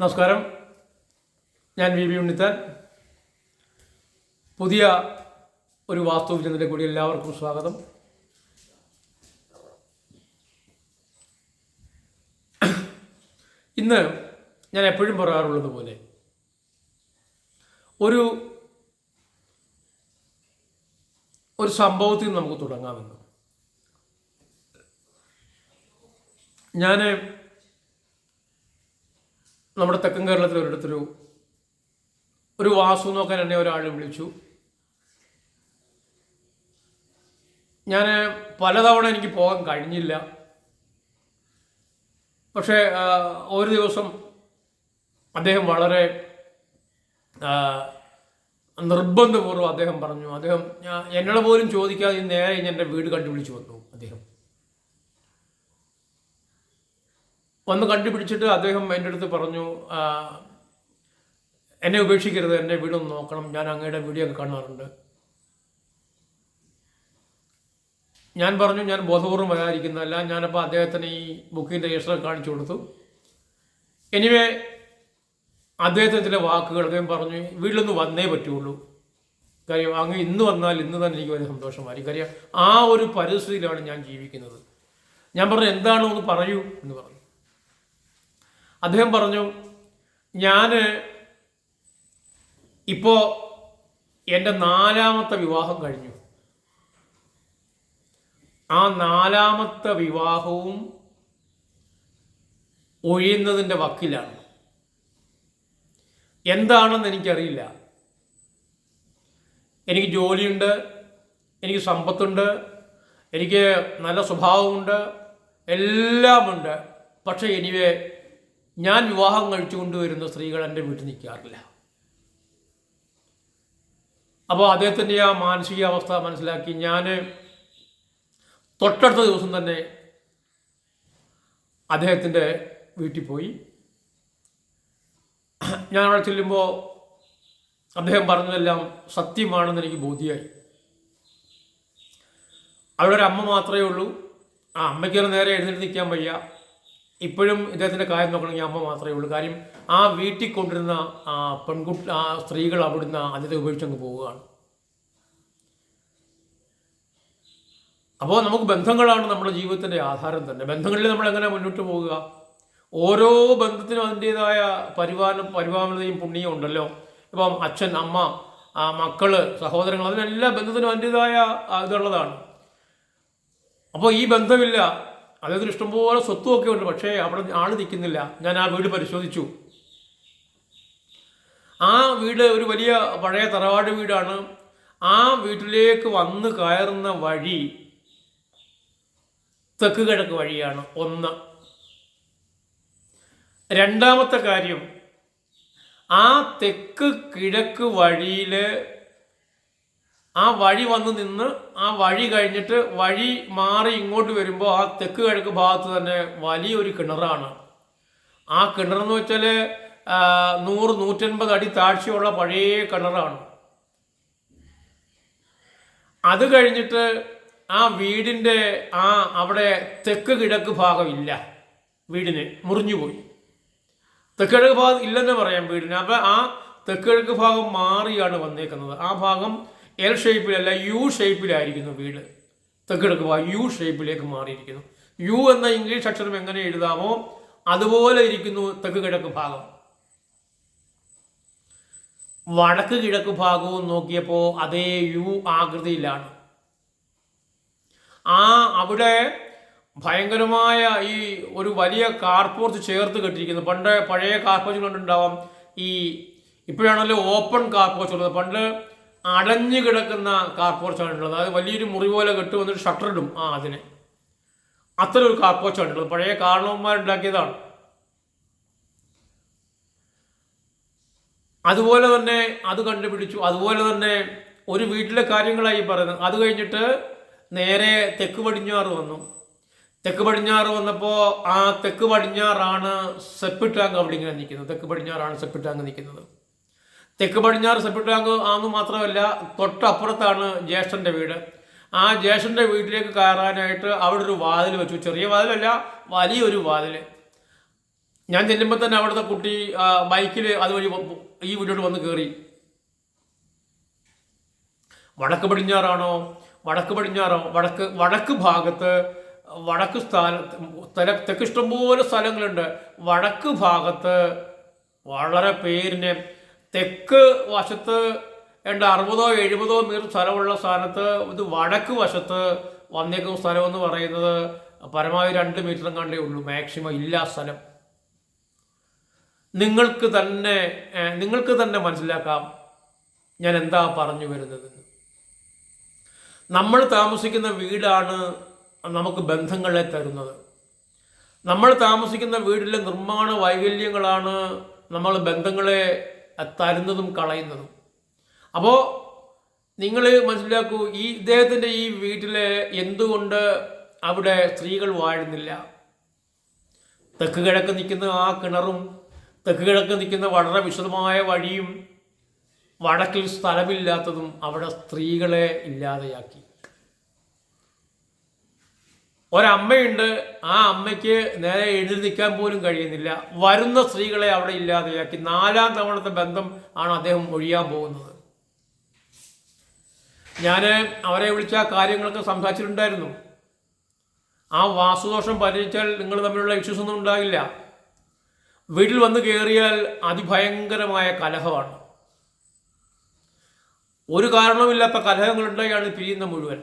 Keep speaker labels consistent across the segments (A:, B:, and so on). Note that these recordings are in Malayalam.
A: നമസ്കാരം, ഞാൻ വി ഉണ്ണിത്താൻ. പുതിയ ഒരു വാസ്തുവിചിന്തനത്തിലെ കൂടി എല്ലാവർക്കും സ്വാഗതം. ഇന്ന് ഞാൻ എപ്പോഴും പറയാറുള്ളത് പോലെ ഒരു സംഭവത്തിൽ നമുക്ക് തുടങ്ങാമെന്ന്. ഞാൻ നമ്മുടെ തെക്കൻ കേരളത്തിൽ ഒരു വാസ്തു നോക്കാൻ എന്നെ ഒരാൾ വിളിച്ചു. ഞാൻ പലതവണ എനിക്ക് പോകാൻ കഴിഞ്ഞില്ല. പക്ഷേ ഒരു ദിവസം അദ്ദേഹം വളരെ നിർബന്ധപൂർവ്വം അദ്ദേഹം പറഞ്ഞു. എന്നോട് പോലും ചോദിക്കാതെ നേരെ എൻ്റെ വീട് കണ്ടുപിടിച്ച് വന്നു. അദ്ദേഹം വന്ന് കണ്ടുപിടിച്ചിട്ട് അദ്ദേഹം എൻ്റെ അടുത്ത് പറഞ്ഞു, എന്നെ ഉപേക്ഷിക്കരുത്, എൻ്റെ വീടൊന്ന് നോക്കണം, ഞാൻ അങ്ങയുടെ വീഡിയോ ഒക്കെ കാണാറുണ്ട്. ഞാൻ പറഞ്ഞു, ഞാൻ ബോധപൂർവ്വം വരാതിരിക്കുന്നതല്ല. ഞാനപ്പോൾ അദ്ദേഹത്തിന് ഈ ബുക്കിൻ്റെ രജിസ്റ്റർ കാണിച്ചു കൊടുത്തു. എനിവേ അദ്ദേഹത്തിന് ചില വാക്കുകൾ അദ്ദേഹം പറഞ്ഞു, വീട്ടിലൊന്ന് വന്നേ പറ്റുള്ളൂ, കാര്യം അങ്ങ് ഇന്ന് വന്നാൽ ഇന്ന് തന്നെ എനിക്ക് വലിയ സന്തോഷമായിരിക്കും, കാര്യം ആ ഒരു പരിസ്ഥിതിയിലാണ് ഞാൻ ജീവിക്കുന്നത്. ഞാൻ പറഞ്ഞു, എന്താണോ ഒന്ന് പറയൂ എന്ന് പറഞ്ഞു. അദ്ദേഹം പറഞ്ഞു, ഞാൻ ഇപ്പോൾ എൻ്റെ 4ാമത്തെ വിവാഹം കഴിഞ്ഞു. ആ 4ാമത്തെ വിവാഹവും ഒഴിയുന്നതിൻ്റെ വക്കിലാണ്. എന്താണെന്ന് എനിക്കറിയില്ല. എനിക്ക് ജോലിയുണ്ട്, എനിക്ക് സമ്പത്തുണ്ട്, എനിക്ക് നല്ല സ്വഭാവമുണ്ട്, എല്ലാമുണ്ട്. പക്ഷേ എനിവേ ഞാൻ വിവാഹം കഴിച്ചു കൊണ്ടുവരുന്ന സ്ത്രീകൾ എൻ്റെ വീട്ടിൽ നിൽക്കാറില്ല. അപ്പോൾ അദ്ദേഹത്തിൻ്റെ ആ മാനസികാവസ്ഥ മനസ്സിലാക്കി ഞാൻ തൊട്ടടുത്ത ദിവസം തന്നെ അദ്ദേഹത്തിൻ്റെ വീട്ടിൽ പോയി. ഞാൻ അവിടെ ചെല്ലുമ്പോൾ അദ്ദേഹം പറഞ്ഞതെല്ലാം സത്യമാണെന്ന് എനിക്ക് ബോധ്യമായി. അവിടെ ഒരു അമ്മ മാത്രമേ ഉള്ളൂ. ആ അമ്മയ്ക്ക് നേരെ എഴുന്നേറ്റ് നിൽക്കാൻ വയ്യ. ഇപ്പോഴും ഇദ്ദേഹത്തിൻ്റെ കാര്യം നോക്കണമെങ്കിൽ അമ്മ മാത്രമേ ഉള്ളൂ. കാര്യം ആ വീട്ടിൽ കൊണ്ടിരുന്ന ആ സ്ത്രീകൾ അവിടുന്ന് അദ്ദേഹത്തെ ഉപേക്ഷിച്ചങ്ങ് പോവുകയാണ്. അപ്പോൾ നമുക്ക് ബന്ധങ്ങളാണ് നമ്മുടെ ജീവിതത്തിൻ്റെ ആധാരം തന്നെ. ബന്ധങ്ങളിൽ നമ്മൾ എങ്ങനെ മുന്നോട്ട് പോവുക? ഓരോ ബന്ധത്തിനും അതിൻ്റേതായ പരിപാലനതയും പുണ്യവും ഉണ്ടല്ലോ. ഇപ്പം അച്ഛൻ, അമ്മ, മക്കള്, സഹോദരങ്ങൾ, അതിനെല്ലാ ബന്ധത്തിനും അതിൻ്റേതായ ഇതുള്ളതാണ്. അപ്പോൾ ഈ ബന്ധമില്ല. അദ്ദേഹത്തിന് ഇഷ്ടംപോലെ സ്വത്തുമൊക്കെ ഉണ്ട്, പക്ഷേ അവിടെ ആൾ നിൽക്കുന്നില്ല. ഞാൻ ആ വീട് പരിശോധിച്ചു. ആ വീട് ഒരു വലിയ പഴയ തറവാട് വീടാണ്. ആ വീട്ടിലേക്ക് വന്ന് കയറുന്ന വഴി തെക്ക് കിഴക്ക് വഴിയാണ്. ഒന്ന്. രണ്ടാമത്തെ കാര്യം, ആ തെക്ക് കിഴക്ക് വഴിയിൽ ആ വഴി വന്ന് നിന്ന് ആ വഴി കഴിഞ്ഞിട്ട് വഴി മാറി ഇങ്ങോട്ട് വരുമ്പോൾ ആ തെക്ക് കിഴക്ക് ഭാഗത്ത് തന്നെ വലിയൊരു കിണറാണ്. ആ കിണറെന്ന് വെച്ചാൽ 100-150 അടി താഴ്ചയുള്ള പഴയ കിണറാണ്. അത് കഴിഞ്ഞിട്ട് ആ വീടിൻ്റെ അവിടെ തെക്ക് കിഴക്ക് ഭാഗമില്ല. വീടിന് മുറിഞ്ഞുപോയി. തെക്ക് കിഴക്ക് ഭാഗം ഇല്ലെന്ന് പറയാം വീടിന്. അപ്പം ആ തെക്ക് കിഴക്ക് ഭാഗം മാറിയാണ് വന്നേക്കുന്നത്. ആ ഭാഗം എൽ ഷേപ്പിലല്ല, യു ഷേപ്പിലായിരിക്കുന്നു വീട്. തെക്ക് കിഴക്ക് ഭാഗം യു ഷേപ്പിലേക്ക് മാറിയിരിക്കുന്നു. യു എന്ന ഇംഗ്ലീഷ് അക്ഷരം എങ്ങനെ എഴുതാമോ അതുപോലെ ഇരിക്കുന്നു തെക്ക് കിഴക്ക് ഭാഗം. വടക്ക് കിഴക്ക് ഭാഗവും നോക്കിയപ്പോൾ അതേ യു ആകൃതിയിലാണ്. അവിടെ ഭയങ്കരമായ ഈ ഒരു വലിയ കാർപോർച്ച് ചേർത്ത് കെട്ടിയിരിക്കുന്നു. പണ്ട് പഴയ കാർപോർച്ച് കണ്ടുണ്ടാവാം. ഇപ്പോഴാണല്ലോ ഓപ്പൺ കാർപോർച്ച് ഉള്ളത്. പണ്ട് അടഞ്ഞു കിടക്കുന്ന കാർപോർച്ചാണ് ഉള്ളത്. അത് വലിയൊരു മുറി പോലെ കെട്ട് വന്നിട്ട് ഷട്ടറിടും അതിന്. അത്ര ഒരു കാർപോർച്ചാണ് ഉള്ളത്. പഴയ കാരണവന്മാരുണ്ടാക്കിയതാണ്. അതുപോലെ തന്നെ അത് കണ്ടുപിടിച്ചു. അതുപോലെ തന്നെ ഒരു വീട്ടിലെ കാര്യങ്ങളായി പറയുന്നത്. അത് കഴിഞ്ഞിട്ട് നേരെ തെക്ക് പടിഞ്ഞാറ് വന്നു. തെക്ക് പടിഞ്ഞാറ് വന്നപ്പോൾ ആ തെക്ക് പടിഞ്ഞാറാണ് സെപ്റ്റ് ടാങ്ക് അവിടെ ഇങ്ങനെ നിൽക്കുന്നത്. തെക്ക് പടിഞ്ഞാറാണ് സെപ്റ്റ് ടാങ്ക് നിൽക്കുന്നത്. തെക്ക് പടിഞ്ഞാറ് സെപ്റ്റ് ടാങ്ക് ആണെന്ന് മാത്രമല്ല, തൊട്ടപ്പുറത്താണ് ജ്യേഷ്ഠൻ്റെ വീട്. ആ ജ്യേഷ്ഠൻ്റെ വീട്ടിലേക്ക് കയറാനായിട്ട് അവിടെ ഒരു വാതിൽ വെച്ചു. ചെറിയ വാതിലല്ല, വലിയൊരു വാതിൽ. ഞാൻ ചെല്ലുമ്പോൾ തന്നെ അവിടുത്തെ കുട്ടി ബൈക്കിൽ അതുവഴി ഈ വീട്ടിലോട്ട് വന്ന് കയറി. വടക്ക് പടിഞ്ഞാറാണോ വടക്ക് ഭാഗത്ത് വടക്ക് തെക്ക് ഇഷ്ടംപോലെ സ്ഥലങ്ങളുണ്ട്. വടക്ക് ഭാഗത്ത് വളരെ പേരിന് തെക്ക് വശത്ത് 60-70 മീറ്റർ സ്ഥലമുള്ള സ്ഥാനത്ത് ഇത് വടക്ക് വശത്ത് വന്നേക്കുന്ന സ്ഥലം എന്ന് പറയുന്നത് പരമാവധി 2 മീറ്ററും കണ്ടേ ഉള്ളൂ, മാക്സിമം ഇല്ല സ്ഥലം. നിങ്ങൾക്ക് തന്നെ മനസ്സിലാക്കാം ഞാൻ എന്താ പറഞ്ഞു വരുന്നത്. നമ്മൾ താമസിക്കുന്ന വീടാണ് നമുക്ക് ബന്ധങ്ങളെ തരുന്നത്. നമ്മൾ താമസിക്കുന്ന വീട്ടിലെ നിർമ്മാണ വൈകല്യങ്ങളാണ് നമ്മൾ ബന്ധങ്ങളെ തരുന്നതും കളയുന്നതും. അപ്പോൾ നിങ്ങൾ മനസ്സിലാക്കൂ, ഇദ്ദേഹത്തിൻ്റെ ഈ വീട്ടിലെ എന്തുകൊണ്ട് അവിടെ സ്ത്രീകൾ വാഴുന്നില്ല? തെക്ക് കിഴക്ക് നിൽക്കുന്ന ആ കിണറും തെക്ക് കിഴക്ക് നിൽക്കുന്ന വളരെ വിശദമായ വഴിയും വടക്കിൽ സ്ഥലമില്ലാത്തതും അവിടെ സ്ത്രീകളെ ഇല്ലാതെയാക്കി. ഒരമ്മയുണ്ട്, ആ അമ്മയ്ക്ക് നേരെ എഴുതി നിൽക്കാൻ പോലും കഴിയുന്നില്ല. വരുന്ന സ്ത്രീകളെ അവിടെ ഇല്ലാതെയാക്കി. 4ാം തവണത്തെ ബന്ധം ആണ് അദ്ദേഹം ഒഴിയാൻ പോകുന്നത്. ഞാൻ അവരെ വിളിച്ച കാര്യങ്ങളൊക്കെ സംസാരിച്ചിട്ടുണ്ടായിരുന്നു. ആ വാസ്തുദോഷം പരിഹരിച്ചാൽ നിങ്ങൾ തമ്മിലുള്ള ഇഷ്യൂസ് ഒന്നും ഉണ്ടാകില്ല. വീട്ടിൽ വന്ന് കയറിയാൽ അതിഭയങ്കരമായ കലഹമാണ്. ഒരു കാരണവുമില്ലാത്ത കലഹങ്ങളുണ്ടായാണ് പിരിയുന്ന മുഴുവൻ.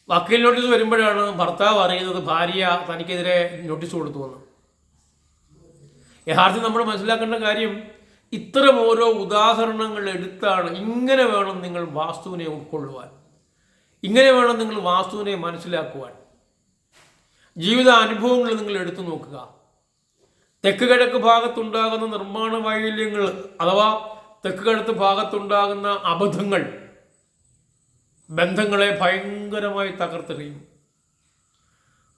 A: വക്കീൽ നോട്ടീസ് വരുമ്പോഴാണ് ഭർത്താവ് അറിയുന്നത് ഭാര്യ തനിക്കെതിരെ നോട്ടീസ് കൊടുത്തു എന്ന്. യഥാർത്ഥം നമ്മൾ മനസ്സിലാക്കേണ്ട കാര്യം, ഇത്തരം ഓരോ ഉദാഹരണങ്ങൾ എടുത്താണ് ഇങ്ങനെ വേണം നിങ്ങൾ വാസ്തുവിനെ ഉൾക്കൊള്ളുവാൻ, ഇങ്ങനെ വേണം നിങ്ങൾ വാസ്തുവിനെ മനസ്സിലാക്കുവാൻ. ജീവിത അനുഭവങ്ങൾ നിങ്ങൾ എടുത്തു നോക്കുക. തെക്ക് കിഴക്ക് ഭാഗത്തുണ്ടാകുന്ന നിർമ്മാണ വൈകല്യങ്ങൾ അഥവാ തെക്ക് കിഴക്ക് ഭാഗത്തുണ്ടാകുന്ന അബദ്ധങ്ങൾ ബന്ധങ്ങളെ ഭയങ്കരമായി തകർത്തെറിയും.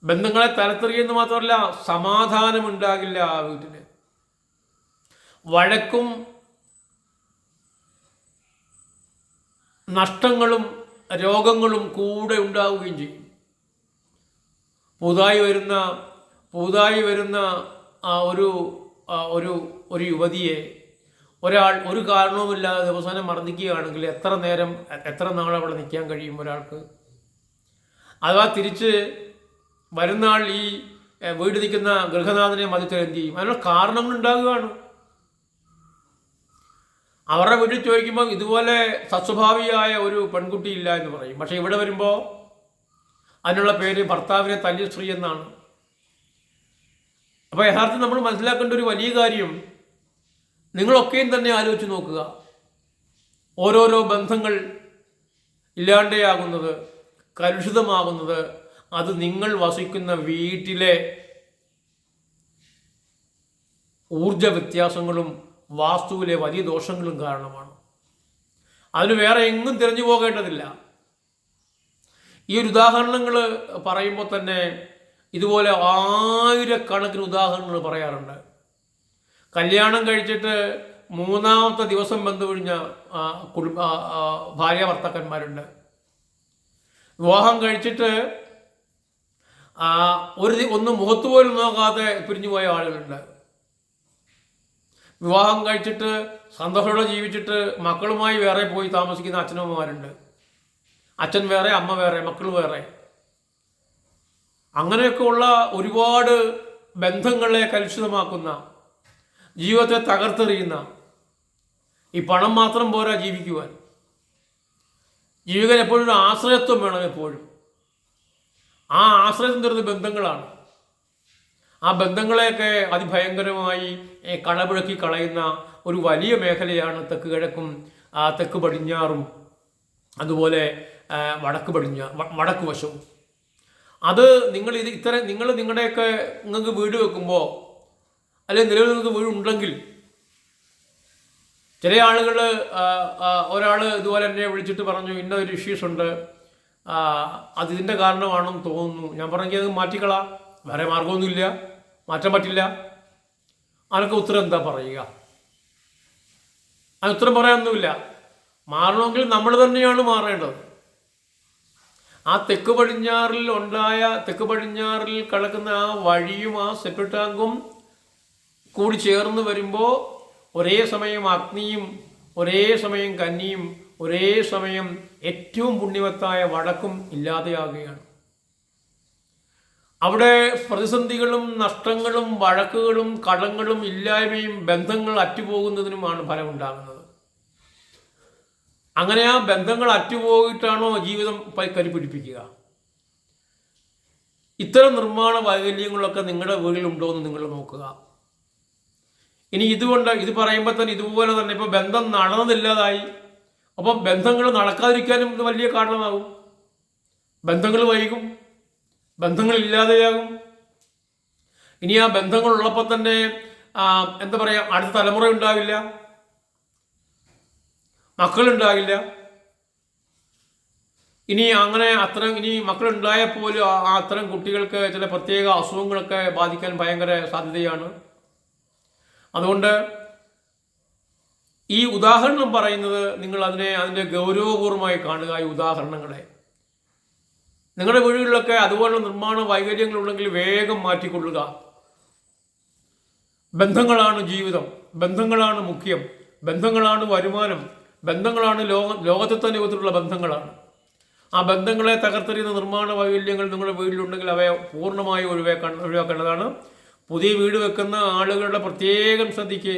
A: ബന്ധങ്ങളെ തകർത്തെറിയെന്ന് മാത്രമല്ല, സമാധാനമുണ്ടാകില്ല ആ വീട്ടിന്. വഴക്കും നഷ്ടങ്ങളും രോഗങ്ങളും കൂടെ ഉണ്ടാവുകയും ചെയ്യും. പുതുതായി വരുന്ന ഒരു യുവതിയെ ഒരാൾ ഒരു കാരണവുമില്ലാതെ ദിവസം മർദ്ദിക്കുകയാണെങ്കിൽ എത്ര നാൾ അവിടെ നിൽക്കാൻ കഴിയും ഒരാൾക്ക്? അഥവാ തിരിച്ച് വരുന്ന ആൾ ഈ വീട് നിൽക്കുന്ന ഗൃഹനാഥനെ മതിച്ചാൽ എന്ത് ചെയ്യും? അതിനുള്ള കാരണങ്ങൾ ഉണ്ടാകുകയാണ്. അവരുടെ വീട്ടിൽ ചോദിക്കുമ്പോൾ ഇതുപോലെ സസ്വഭാവിയായ ഒരു പെൺകുട്ടി ഇല്ല എന്ന് പറയും. പക്ഷെ ഇവിടെ വരുമ്പോൾ അതിനുള്ള പേര് ഭർത്താവിനെ തല്ലിയ സ്ത്രീ എന്നാണ്. അപ്പോൾ യഥാർത്ഥം നമ്മൾ മനസ്സിലാക്കേണ്ട ഒരു വലിയ കാര്യം, നിങ്ങളൊക്കെയും തന്നെ ആലോചിച്ച് നോക്കുക. ഓരോരോ ബന്ധങ്ങൾ ഇല്ലാണ്ടെയാകുന്നത്, കലുഷിതമാകുന്നത്, അത് നിങ്ങൾ വസിക്കുന്ന വീട്ടിലെ ഊർജ വ്യത്യാസങ്ങളും വാസ്തുവിലെ വലിയ ദോഷങ്ങളും കാരണമാണ്. അതിന് വേറെ എങ്ങും തിരഞ്ഞു പോകേണ്ടതില്ല. ഈ ഒരു ഉദാഹരണങ്ങൾ പറയുമ്പോൾ തന്നെ ഇതുപോലെ ആയിരക്കണക്കിന് ഉദാഹരണങ്ങൾ പറയാറുണ്ട്. കല്യാണം കഴിച്ചിട്ട് 3ാമത്തെ ദിവസം ബന്ധുപിഴിഞ്ഞ ഭാര്യ ഭർത്താക്കന്മാരുണ്ട്. വിവാഹം കഴിച്ചിട്ട് ഒന്ന് മുഖത്ത് പോലും നോക്കാതെ പിരിഞ്ഞുപോയ ആളുകളുണ്ട്. വിവാഹം കഴിച്ചിട്ട് സന്തോഷത്തോടെ ജീവിച്ചിട്ട് മക്കളുമായി വേറെ പോയി താമസിക്കുന്ന അച്ഛനമ്മമാരുണ്ട്. അച്ഛൻ വേറെ, അമ്മ വേറെ, മക്കൾ വേറെ. അങ്ങനെയൊക്കെയുള്ള ഒരുപാട് ബന്ധങ്ങളെ കലുഷിതമാക്കുന്ന, ജീവിതത്തെ തകർത്തെറിയുന്ന, ഈ പണം മാത്രം പോരാ ജീവിക്കുവാൻ. ജീവിക്കാൻ എപ്പോഴും ഒരു ആശ്രയത്വം വേണം. എപ്പോഴും ആ ആശ്രയത്വം തരുന്ന ബന്ധങ്ങളാണ്. ആ ബന്ധങ്ങളെയൊക്കെ അതിഭയങ്കരമായി കളപിഴക്കി കളയുന്ന ഒരു വലിയ മേഖലയാണ് തെക്ക് കിഴക്കും തെക്ക് പടിഞ്ഞാറും അതുപോലെ വടക്ക് വശവും. അത് നിങ്ങളുടെയൊക്കെ നിങ്ങൾക്ക് വീട് വെക്കുമ്പോൾ, അല്ലെങ്കിൽ നിലവിൽ നിങ്ങൾക്ക് വീടുണ്ടെങ്കിൽ, ചില ആളുകൾ ഒരാൾ ഇതുപോലെ എന്നെ വിളിച്ചിട്ട് പറഞ്ഞു ഇന്നൊരു ഇഷ്യൂസ് ഉണ്ട്, അതിൻ്റെ കാരണമാണെന്ന് തോന്നുന്നു. ഞാൻ പറഞ്ഞെങ്കിൽ അത് മാറ്റിക്കളാം, വേറെ മാർഗമൊന്നുമില്ല, മാറ്റാൻ പറ്റില്ല. അതിനൊക്കെ ഉത്തരം എന്താ പറയുക? അതിന് ഉത്തരം പറയാനൊന്നുമില്ല. മാറണമെങ്കിൽ നമ്മൾ തന്നെയാണ് മാറേണ്ടത്. ആ തെക്ക് പടിഞ്ഞാറിൽ കിടക്കുന്ന ആ വഴിയും ആ സെപ്റ്റിക് ടാങ്കും കൂടി ചേർന്ന് വരുമ്പോൾ ഒരേ സമയം അഗ്നിയും ഒരേ സമയം കന്നിയും ഒരേ സമയം ഏറ്റവും പുണ്യവത്തായ വടക്കും ഇല്ലാതെയാകുകയാണ്. അവിടെ പ്രതിസന്ധികളും നഷ്ടങ്ങളും വഴക്കുകളും കടങ്ങളും ഇല്ലായ്മയും ബന്ധങ്ങൾ അറ്റുപോകുന്നതിനുമാണ് ഫലമുണ്ടാകുന്നത്. അങ്ങനെ ആ ബന്ധങ്ങൾ അറ്റുപോയിട്ടാണോ ജീവിതം കരിപിടിപ്പിക്കുക? ഇത്തരം നിർമ്മാണ വൈകല്യങ്ങളൊക്കെ നിങ്ങളുടെ വീട്ടിലുണ്ടോ എന്ന് നിങ്ങൾ നോക്കുക. ഇനി ഇത് പറയുമ്പോൾ തന്നെ ഇതുപോലെ തന്നെ ഇപ്പോൾ ബന്ധം നടന്നതില്ലാതായി, അപ്പം ബന്ധങ്ങൾ നടക്കാതിരിക്കാനും ഇത് വലിയ കാരണമാകും. ബന്ധങ്ങൾ വൈകും, ബന്ധങ്ങൾ ഇല്ലാതെയാകും. ഇനി ആ ബന്ധങ്ങൾ ഉള്ളപ്പോൾ തന്നെ എന്താ പറയുക, അടുത്ത തലമുറ ഉണ്ടാവില്ല, മക്കളുണ്ടാകില്ല. ഇനി മക്കളുണ്ടായാൽ പോലും അത്തരം കുട്ടികൾക്ക് ചില പ്രത്യേക അസുഖങ്ങളൊക്കെ ബാധിക്കാൻ ഭയങ്കര സാധ്യതയാണ്. അതുകൊണ്ട് ഈ ഉദാഹരണം പറയുന്നത് നിങ്ങൾ അതിൻ്റെ ഗൗരവപൂർവമായി കാണുക. ഈ ഉദാഹരണങ്ങളെ നിങ്ങളുടെ വീടുകളിലൊക്കെ അതുപോലുള്ള നിർമ്മാണ വൈകല്യങ്ങളുണ്ടെങ്കിൽ വേഗം മാറ്റിക്കൊള്ളുക. ബന്ധങ്ങളാണ് ജീവിതം, ബന്ധങ്ങളാണ് മുഖ്യം, ബന്ധങ്ങളാണ് വരുമാനം, ബന്ധങ്ങളാണ് ലോകത്തെ തന്നെ വിധത്തിലുള്ള ബന്ധങ്ങളാണ്. ആ ബന്ധങ്ങളെ തകർത്തെറിയുന്ന നിർമ്മാണ വൈകല്യങ്ങൾ നിങ്ങളുടെ വീട്ടിലുണ്ടെങ്കിൽ അവയെ പൂർണ്ണമായി ഒഴിവാക്കേണ്ടതാണ്. പുതിയ വീട് വെക്കുന്ന ആളുകളുടെ പ്രത്യേകം ശ്രദ്ധിക്ക്.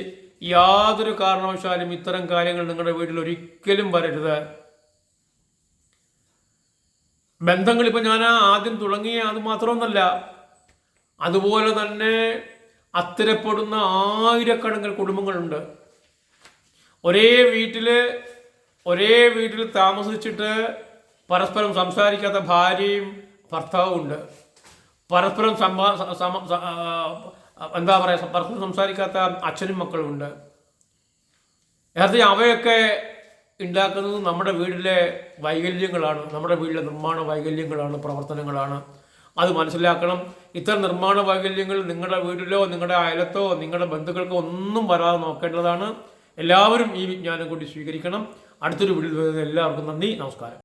A: യാതൊരു കാരണവശാലും ഇത്തരം കാര്യങ്ങൾ നിങ്ങളുടെ വീട്ടിൽ ഒരിക്കലും വരരുത്. ബന്ധങ്ങൾ ഇപ്പം ഞാൻ ആദ്യം തുടങ്ങിയ അത് മാത്രമൊന്നല്ല, അതുപോലെ തന്നെ അത്തരപ്പെടുന്ന ആയിരക്കണക്കിന് കുടുംബങ്ങളുണ്ട്. ഒരേ വീട്ടിൽ താമസിച്ചിട്ട് പരസ്പരം സംസാരിക്കാത്ത ഭാര്യയും ഭർത്താവും ഉണ്ട്. പരസ്പരം പരസ്പരം സംസാരിക്കാത്ത അച്ഛനും മക്കളുമുണ്ട്. യഥാർത്ഥത്തിൽ അവയൊക്കെ ഉണ്ടാക്കുന്നത് നമ്മുടെ വീട്ടിലെ വൈകല്യങ്ങളാണ്, നമ്മുടെ വീട്ടിലെ നിർമ്മാണ വൈകല്യങ്ങളാണ്, പ്രവർത്തനങ്ങളാണ്. അത് മനസ്സിലാക്കണം. ഇത്തരം നിർമ്മാണ വൈകല്യങ്ങൾ നിങ്ങളുടെ വീട്ടിലോ നിങ്ങളുടെ അയലത്തോ നിങ്ങളുടെ ബന്ധുക്കൾക്കോ ഒന്നും വരാതെ നോക്കേണ്ടതാണ്. എല്ലാവരും ഈ വിജ്ഞാനം കൂടി സ്വീകരിക്കണം. അടുത്തൊരു വീഡിയോയിൽ വരുന്ന എല്ലാവർക്കും നന്ദി, നമസ്കാരം.